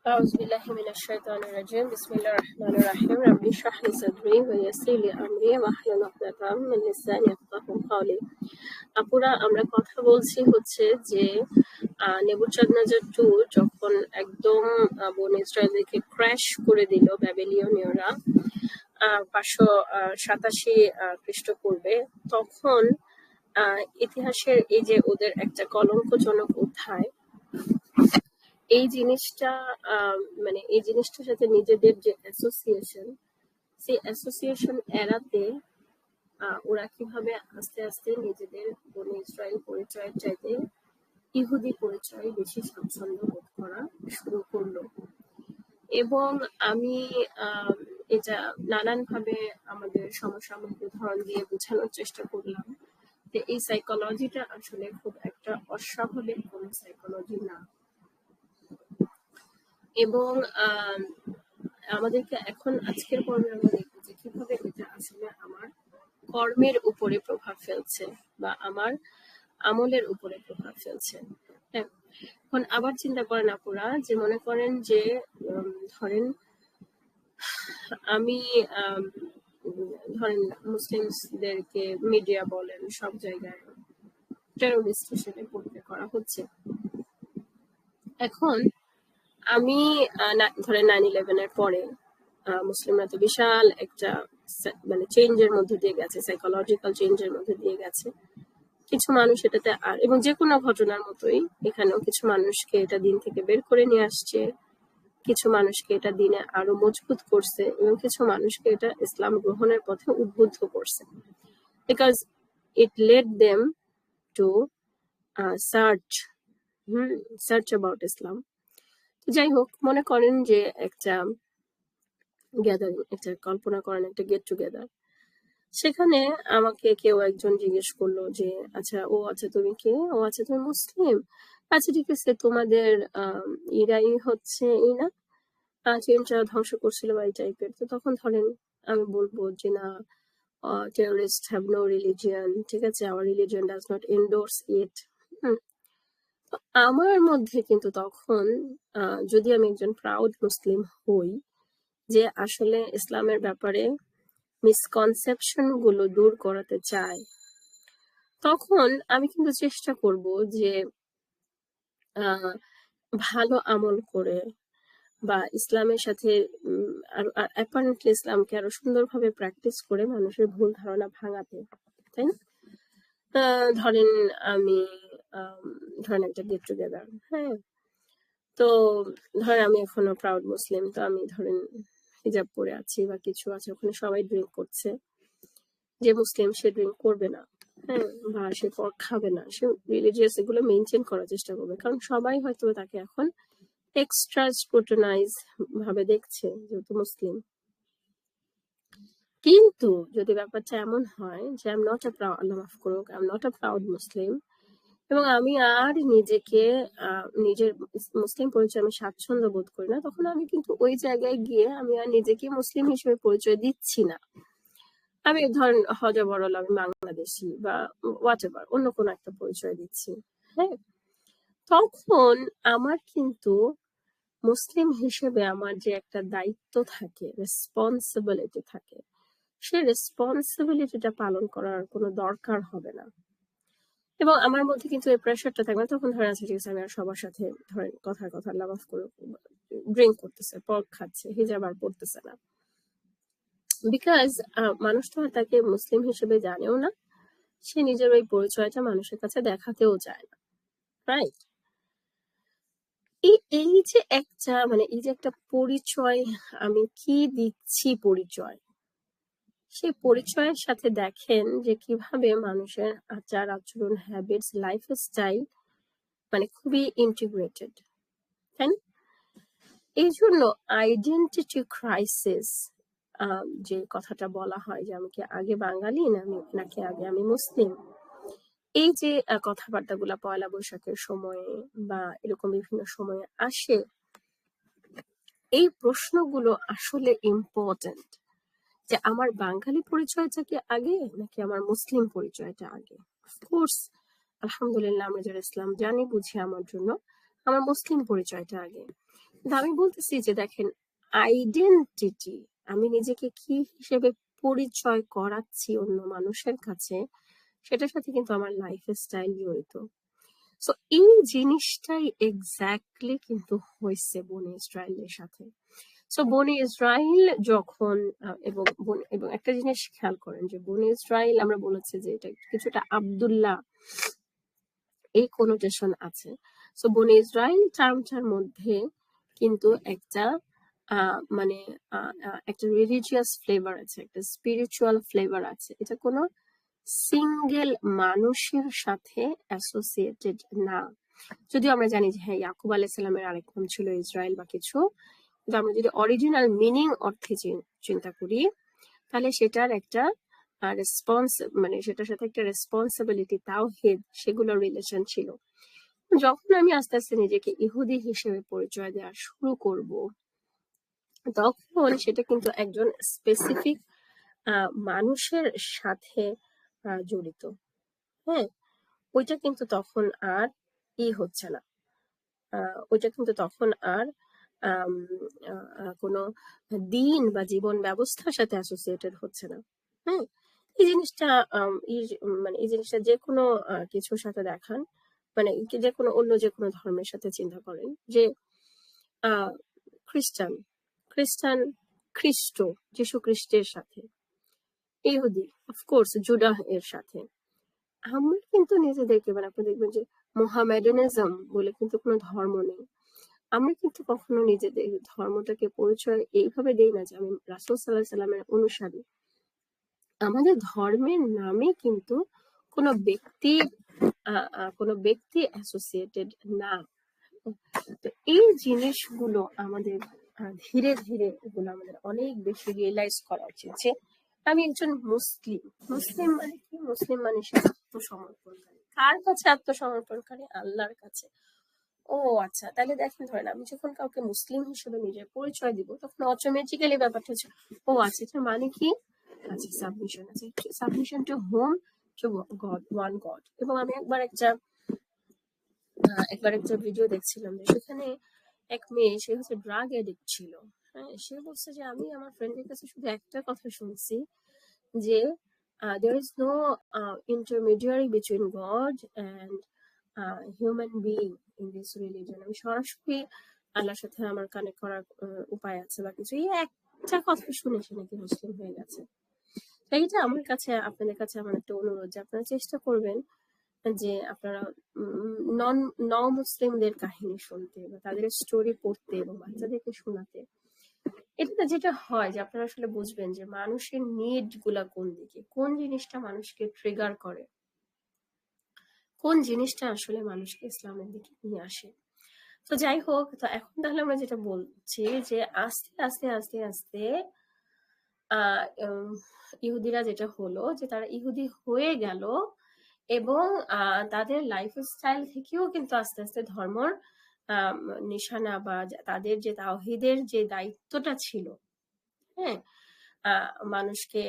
أعوذ بالله من الشيطان الرجيم بسم الله الرحمن الرحيم رب اشرح لي صدري ويسر لي أمري واحلل عقدة من লিসানি ইয়াফকাহু কওলি। আপুরা, আমরা কথা বলছি হচ্ছে যে নেবুকাদনেজার 2 যখন একদম বনী ইসরায়েলকে ক্র্যাশ করে দিল ব্যাবিলনীয়রা 587 খ্রিস্টপূর্বে, তখন ইতিহাসের এই যে ওদের একটা কলঙ্কজনক অধ্যায়, এই জিনিসটা মানে এই জিনিসটার সাথে নিজেদের যে অ্যাসোসিয়েশন, সেই অ্যাসোসিয়েশন এড়াতে ওরা কিভাবে আস্তে আস্তে নিজেদের বনী ইসরায়েল পরিচয়ের চাইতে ইহুদি পরিচয় বেশি স্বাচ্ছন্দ্য বোধ করা শুরু করলো। এবং আমি এটা নানানভাবে আমাদের সমসাময়িক উদাহরণ দিয়ে বোঝানোর চেষ্টা করলাম যে এই সাইকোলজিটা আসলে খুব একটা অস্বাভাবিক কোনো সাইকোলজি না। এবং আমাদেরকে এখন আজকের পর্বে আমরা দেখবো যে কিভাবে এটা আসলে আমার কর্মের উপরে প্রভাব ফেলছে বা আমার আমলের উপরে প্রভাব ফেলছে। হ্যাঁ, এখন আবার চিন্তা করেন আপুরা, যে মনে করেন যে ধরেন আমি ধরেন মুসলিমদেরকে মিডিয়া বলেন সব জায়গায় টেরোরিস্ট হিসেবে পরিচয় করা হচ্ছে। এখন আমি ধরেন 9/11 এর পরে মুসলিমরা তো বিশাল একটা মানে চেঞ্জের মধ্যে দিয়ে গেছে, সাইকোলজিক্যাল চেঞ্জের মধ্যে দিয়ে গেছে। কিছু মানুষ এটাতে এবং যে কোনো ঘটনার মতোই এখানেও কিছু মানুষকে এটা দিন থেকে বের করে নিয়ে আসছে, কিছু মানুষকে এটা দিনে আরো মজবুত করছে এবং কিছু মানুষকে এটা ইসলাম গ্রহণের পথে উদ্বুদ্ধ করছে, because it led them to search about ইসলাম। যাই হোক, মনে করেন যে একটা গ্যাদারিং, একটা কল্পনা করেন একটা গেট টুগেদার, সেখানে আমাকে কেউ একজন জিজ্ঞেস করলো যে আচ্ছা তুমি কে? ও আচ্ছা, তুমি মুসলিম? আচ্ছা ঠিক আছে, তোমাদের ইরাই হচ্ছে এই না চেনটা ধ্বংস করছিল বা এই টাইপের। তো তখন ধরেন আমি বলবো যে না, terrorists have no religion, ঠিক আছে, our religion does not endorse it. আমার মধ্যে কিন্তু তখন যদি আমি একজন প্রাউড মুসলিম হই যে আসলে ইসলামের ব্যাপারে মিসকনসেপশন গুলো দূর করাতে চাই, তখন আমি কিন্তু চেষ্টা করব যে ভালো আমল করে বা ইসলামের সাথে অ্যাপারেন্টলি ইসলামকে আরো সুন্দরভাবে প্র্যাকটিস করে মানুষের ভুল ধারণা ভাঙাতে, তাই না? ধরেন আমি ধরেন একটা গেট টুগেদার, হ্যাঁ, তো ধরেন আমি এখনো প্রাউড মুসলিম, তো আমি ধরেন হিজাব পরে আছি বা কিছু আছে, ওখানে সবাই ড্রিঙ্ক করছে। যে মুসলিম সে ড্রিঙ্ক করবে না, হ্যাঁ, বা সে পর্ক খাবে না, সে রিলিজিয়াস এগুলো মেনটেন করার চেষ্টা করবে, কারণ সবাই হয়তো তাকে এখন এক্সট্রা স্ক্রুটিনাইজ ভাবে দেখছে যেহেতু মুসলিম। কিন্তু যদি ব্যাপারটা এমন হয় যে I am not a proud, আল্লাহ মাফ করুক, I am not a proud Muslim, এবং আমি আর নিজেকে নিজের মুসলিম পরিচয় আমি স্বাচ্ছন্দ্য বোধ করি না, তখন আমি কিন্তু ওই জায়গায় গিয়ে আমি আর নিজেকে মুসলিম হিসেবে পরিচয় দিচ্ছি না। আমি ধরেন হজবরল আমি বাংলাদেশি বা হোয়াট এভার অন্য কোনো একটা পরিচয় দিচ্ছি, হ্যাঁ, তখন আমার কিন্তু মুসলিম হিসেবে আমার যে একটা দায়িত্ব থাকে, রেসপন্সিবিলিটি থাকে, সেই রেসপন্সিবিলিটিটা পালন করার কোনো দরকার হবে না। এবং আমার মধ্যে কিন্তু এই প্রেশারটা থাকবে না। তখন ধরেন আছে ঠিক আছে, আমি আর সবার সাথে ধরেন কথার কথা আল্লাহ মাফ করুক ড্রিঙ্ক করতেছে, পর্ক খাচ্ছে, হিজাব আর পড়তেছে না, বিকজ মানুষ তো আর তাকে মুসলিম হিসেবে জানেও না, সে নিজের ওই পরিচয়টা মানুষের কাছে দেখাতেও চায় না, রাইট? এই যে একটা মানে এই যে একটা পরিচয়, আমি কি দিচ্ছি পরিচয়, সেই পরিচয়ের সাথে দেখেন যে কিভাবে মানুষের আচার আচরণ, হ্যাবিটস, লাইফস্টাইল মানে খুবই ইন্টিগ্রেটেড, তাই না? এই জন্য আইডেন্টিটি ক্রাইসিস যে কথাটা বলা হয় যে আমি কি আগে বাঙালি নাকি আগে আমি মুসলিম, এই যে কথাবার্তাগুলা পয়লা বৈশাখের সময়ে বা এরকম বিভিন্ন সময়ে আসে, এই প্রশ্নগুলো আসলে ইম্পর্টেন্ট যে আমার বাঙালি পরিচয়টা কি আগে নাকি আমার মুসলিম পরিচয়টা আগে। অফকোর্স আলহামদুলিল্লাহ আমরা যারা ইসলাম জানি বুঝি, আমার জন্য আমার মুসলিম পরিচয়টা আগে, আমি বলতেছি যে দেখেন, আইডেন্টিটি, আমি নিজেকে কি হিসেবে পরিচয় করাচ্ছি অন্য মানুষের কাছে, সেটার সাথে কিন্তু আমার লাইফ স্টাইল জড়িত। সো এই জিনিসটাই এক্স্যাক্টলি কিন্তু হয়েছে বনি ইসরায়েলের সাথে। সো বনি ইসরায়েল যখন এবং একটা জিনিস খেয়াল করেন যে বনি ইসরায়েল আমরা বলেছি যে এটা কিছুটা আব্দুল্লাহ এই কোনোটেশন আছে। সো বনি ইসরায়েল টার্মটার মধ্যে কিন্তু একটা মানে একটা রিলিজিয়াস ফ্লেভার আছে, একটা স্পিরিচুয়াল ফ্লেভার আছে। এটা কোনো সিঙ্গেল মানুষের সাথে অ্যাসোসিয়েটেড না। যদিও আমরা জানি যে হ্যাঁ, ইয়াকুব আলাইহিস সালামের আরেক নাম ছিল ইসরায়েল বা কিছু, কিন্তু আমরা যদি অরিজিনাল মিনিং অর্থে চিন্তা করি, তাহলে সেটার একটা রেসপন্স, মানে সেটার সাথে একটা রেসপন্সিবিলিটি, তাওহীদ, সেগুলো রিলেশন ছিল। যখন আমি আস্তে আস্তে নিজেকে ইহুদি হিসেবে পরিচয় দেওয়া শুরু করব, তখন সেটা কিন্তু একজন স্পেসিফিক মানুষের সাথে জড়িত। হ্যাঁ, ওইটা কিন্তু তখন আর হচ্ছে না। ওইটা কিন্তু তখন আর কোনো দিন বা জীবন ব্যবস্থার সাথে অ্যাসোসিয়েটেড হচ্ছে না। হ্যাঁ, এই জিনিসটা মানে এই জিনিসটা যে কোনো কিছুর সাথে দেখান, মানে যে কোনো অন্য যে কোনো ধর্মের সাথে চিন্তা করেন যে আহ খ্রিস্টান খ্রিস্টান খ্রিস্ট, যীশু খ্রিস্টের সাথে, ইহুদি অফকোর্স জুডাহ এর সাথে। আমরা কিন্তু নিজেদেরকে, মানে আপনি দেখবেন যে মোহামেডানিজম বলে কিন্তু কোনো ধর্ম নেই। আমরা কিন্তু কখনো নিজেদের ধর্মটাকে পরিচয় এইভাবে দেই না যে আমি রাসূল সাল্লাল্লাহু আলাইহি সাল্লামের অনুসারী। আমাদের ধর্মের নামে কিন্তু কোনো ব্যক্তি কোনো ব্যক্তি অ্যাসোসিয়েটেড না। তো এই জিনিসগুলো আমাদের ধীরে ধীরে এগুলো আমাদের অনেক বেশি রিয়েলাইজ করা উচিত যে আমি একজন মুসলিম। মুসলিম মানে কি? মুসলিম মানে সে আত্মসমর্পণকারী। কার কাছে আত্মসমর্পণকারী? আল্লাহর কাছে। ও আচ্ছা, তাহলে দেখেন, ধরেন আমি যখন কাউকে মুসলিম হিসেবে নিজের পরিচয় দিব, তখন অটোমেটিক্যালি ব্যাপারটা হচ্ছে, ও আচ্ছা, এটা মানে কি? আচ্ছা, সাবমিশন আছে। Submission two home? Two god, one god. এবং আমি একবার একটা ভিডিও দেখছিলাম যে সেখানে এক মেয়ে, সে হচ্ছে ড্রাগ এডিক্ট ছিল। হ্যাঁ, সে বলছে যে আমি আমার ফ্রেন্ডের কাছে শুধু একটা কথা শুনছি যে there is no intermediary between God and human being in this religion. আমি সরাসরি আল্লাহর সাথে আমার কানেক্ট করার উপায় আছে বা কিছু, এই একটা কথা শুনে সে নাকি মুসলিম হয়ে গেছে। এইটা আমার কাছে, আপনাদের কাছে আমার একটা অনুরোধ যে আপনারা চেষ্টা করবেন যে আপনারা ন মুসলিমদের কাহিনী শুনতে বা তাদের স্টোরি পড়তে এবং বাচ্চাদেরকে শোনাতে। এটাতে যেটা হয় যে আপনারা আসলে বুঝবেন যে মানুষের নিড গুলা কোন দিকে, কোন জিনিসটা মানুষকে ট্রিগার করে, কোন জিনিসটা আসলে মানুষকে ইসলামের দিকে নিয়ে আসে। তো যাই হোক, তো এখন তাহলে আমরা যেটা বলছি যে আস্তে আস্তে আস্তে আস্তে ইহুদিরা যেটা হলো যে তারা ইহুদি হয়ে গেল এবং তাদের লাইফস্টাইল থেকেও কিন্তু আস্তে আস্তে ধর্মর নিশানা বা তাদের যে তাওহীদের যে দায়িত্বটা ছিল, হ্যাঁ, মানুষকে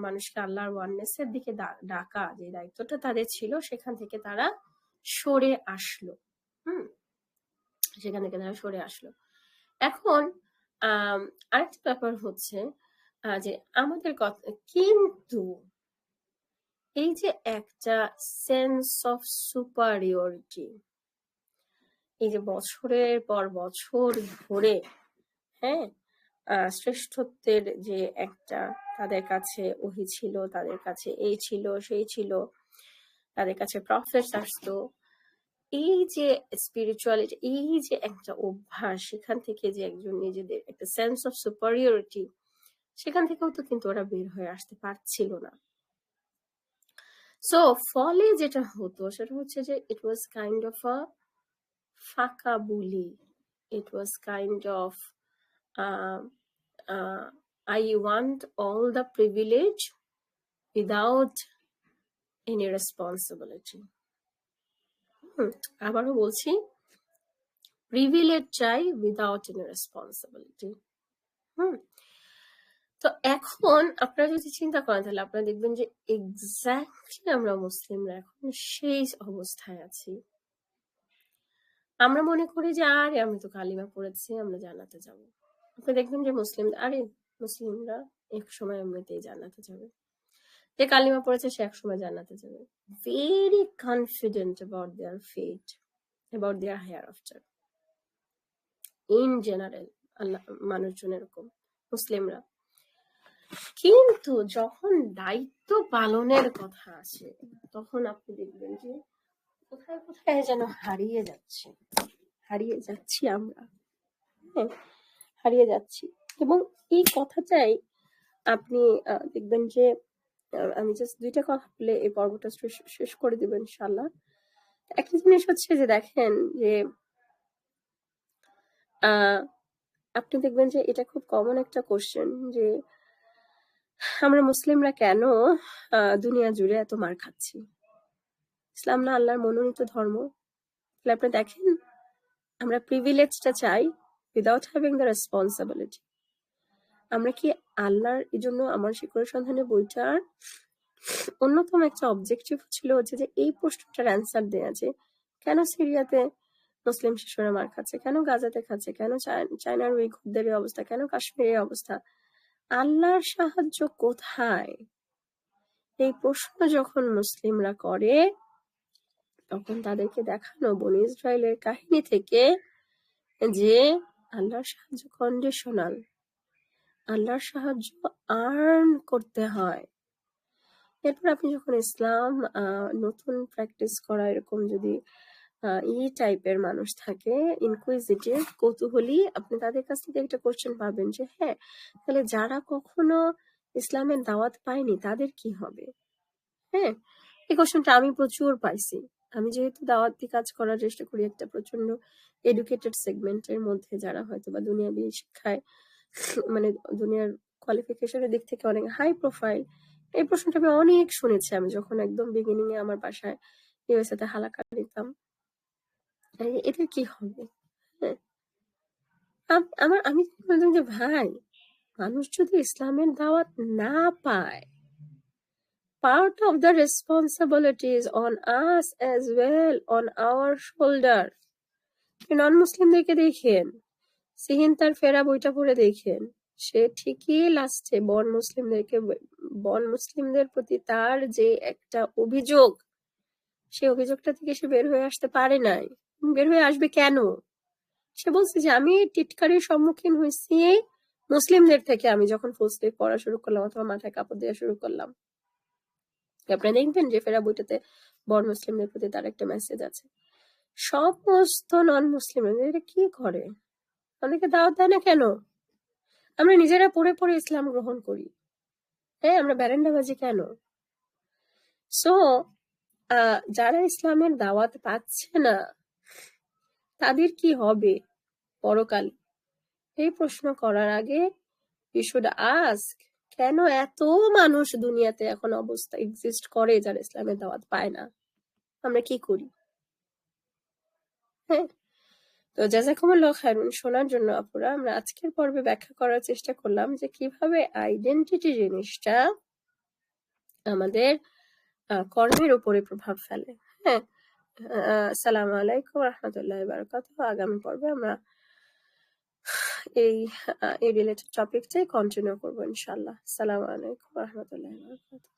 মানুষকে আল্লাহর ওয়াননেসের দিকে ডাকা যে দায়িত্বটা তাদের ছিল, সেখান থেকে তারা সরে আসলো। সেখান থেকে তারা সরে আসলো। এখন আরেকটা ব্যাপার হচ্ছে যে আমাদের কথা কিন্তু এই যে একটা সেন্স অফ সুপারিয়রিটি, এই যে বছরের পর বছর ধরে, হ্যাঁ, শ্রেষ্ঠত্বের যে একটা, তাদের কাছে ওহী ছিল, তাদের কাছে এই ছিল সেই ছিল, তাদের কাছে প্রফেটস আসতো, এই যে স্পিরিচুয়ালিটি, এই যে একটা অভ্যাস, সেখান থেকে যে একজন নিজেদের একটা সেন্স অফ সুপারিয়রিটি, সেখান থেকেও তো কিন্তু ওরা বের হয়ে আসতে পারছিল না। সো ফলে যেটা হতো সেটা হচ্ছে যে ইট ওয়াজ কাইন্ড অফ আ ফাঁকা বুলি, it was kind of I want all the privilege without any responsibility. আবারও বলছি, প্রিভিলেজ চাই উইদাউট এনি রেসপন্সিবিলিটি। তো এখন আপনারা যদি চিন্তা করেন, তাহলে আপনারা দেখবেন যে এক্স্যাক্টলি আমরা মুসলিমরা এখন সেই অবস্থায় আছি। আমরা মনে করি যে আরে আমি তো কালিমা পড়েছি, আমরা জান্নাতে যাব। আপনি দেখবেন যে আরে মুসলিমরা একসময় এমনিতেই জান্নাতে যাবে। যে কালিমা পড়েছে সে একসময় জান্নাতে যাবে। Very confident about their fate, about their hereafter. In general আল্লাহ মানুষজন এরকম, মুসলিমরা। কিন্তু যখন দায়িত্ব পালনের কথা আসে তখন আপনি দেখবেন যে কোথায় কোথায় যেন হারিয়ে যাচ্ছি আমরা। হ্যাঁ, হারিয়ে যাচ্ছি। এবং এই কথাটাই আপনি দেখবেন যে আমি জাস্ট ২ টা কথা বলে এই পর্বটা শেষ করে দিব ইনশাআল্লাহ। একটা জিনিস হচ্ছে যে দেখেন যে আপনি দেখবেন যে এটা খুব কমন একটা কোয়েশ্চেন যে আমরা মুসলিমরা কেন দুনিয়া জুড়ে এত মার খাচ্ছি? ইসলাম না আল্লাহর মনোনীত ধর্ম? তাহলে আপনি দেখেন আমরা প্রিভিলেজটা চাই উইদাউট হ্যাভিং দ্য রেসপন্সিবিলিটি। আমরা কি আল্লাহর এই জন্য আমার শিকড়ের সন্ধানে বইটার অন্যতম একটা অবজেক্টিভ ছিল হচ্ছে যে এই প্রশ্নটার অ্যান্সার দেয়া যে কেন সিরিয়াতে মুসলিম শিশুরা মার খাচ্ছে, কেন গাজাতে খাচ্ছে, কেন চায়নার উইঘুরদের এই অবস্থা, কেন কাশ্মীরের অবস্থা, আল্লাহর সাহায্য কোথায়? এই প্রশ্ন যখন মুসলিমরা করে তখন তাদেরকে দেখানো বনি ইসরায়েলের কাহিনী থেকে যে আল্লাহর সাহায্য কন্ডিশনাল, আল্লাহর সাহায্য আর্ন করতে হয়। এরপর আপনি যখন ইসলাম নতুন প্র্যাকটিস করা এরকম যদি এই টাইপের মানুষ থাকে, ইনকুইজিটিভ, কৌতূহলী, আপনি তাদের কাছ থেকে একটা কোশ্চেন পাবেন যে হ্যাঁ তাহলে যারা কখনো ইসলামের দাওয়াত পায়নি তাদের কি হবে? হ্যাঁ, এই কোশ্চেনটা আমি প্রচুর পাইছি। আমি যেহেতু দাওয়াতি কাজ করার চেষ্টা করি একটা প্রচন্ড এডুকেটেড সেগমেন্টের মধ্যে, যারা হয়তো বা দুনিয়াবি শিক্ষায় মানে দুনিয়ার কোয়ালিফিকেশনের দিক থেকে অনেক হাই প্রোফাইল, এই প্রশ্নটা আমি অনেক শুনেছি। আমি যখন একদম বিগিনিং এ আমার বাসায় ইউএসএ তে হালাকা দিতাম, এদের কি হবে? হ্যাঁ, আমি বলতাম যে ভাই, মানুষ যদি ইসলামের দাওয়াত না পায়, part of the responsibility is on us as well, on our shoulder. নন মুসলিমদেরকে দেখেন, সিহিন তার ফেরা বইটা পড়ে দেখেন, সে ঠিকই লাস্টে বন মুসলিমদের প্রতি তার যে একটা অভিযোগ, সেই অভিযোগটা থেকে সে বের হয়ে আসতে পারে নাই। বের হয়ে আসবে কেন? সে বলছে যে আমি টিটকারির সম্মুখীন হয়েছি মুসলিমদের থেকে, আমি যখন ফুল স্লিভ পড়া শুরু করলাম অথবা মাথায় কাপড় দেওয়া শুরু করলাম। আপনারা দেখবেন যে ফেরা বইটাতে বন মুসলিমদের প্রতি তার একটা মেসেজ আছে। সমস্ত নন মুসলিম এটা কি করে? অনেকে দাওয়াত দেয় না কেন? আমরা নিজেরা পড়ে পড়ে ইসলাম গ্রহণ করি। হ্যাঁ, আমরা ব্যারেন্ডাবাজি কেন? সো যারা ইসলামের দাওয়াত পাচ্ছে না তাদের কি হবে পরকাল? এই প্রশ্ন করার আগে we should ask, কেন এত মানুষ দুনিয়াতে এখন অবস্থা এক্সিস্ট করে যারা ইসলামের দাওয়াত পায় না? আমরা কি করি? হ্যাঁ, তো জাযাকুমুল্লাহ খায়রুন শোনার জন্য আপুরা, আমরা আজকের পর্বে ব্যাখ্যা করার চেষ্টা করলাম যে কিভাবে আইডেন্টিটি জিনিসটা আমাদের কর্মের উপরে প্রভাব ফেলে। হ্যাঁ, আসসালামু আলাইকুম রাহমাতুল্লাহি ওয়া বারাকাতুহু। আগামী পর্বে আমরা এই রিলেটেড টপিকটাই কন্টিনিউ করবো ইনশাআল্লাহ। আসসালামু আলাইকুম রাহমাতুল্লাহি ওয়া বারাকাতুহু।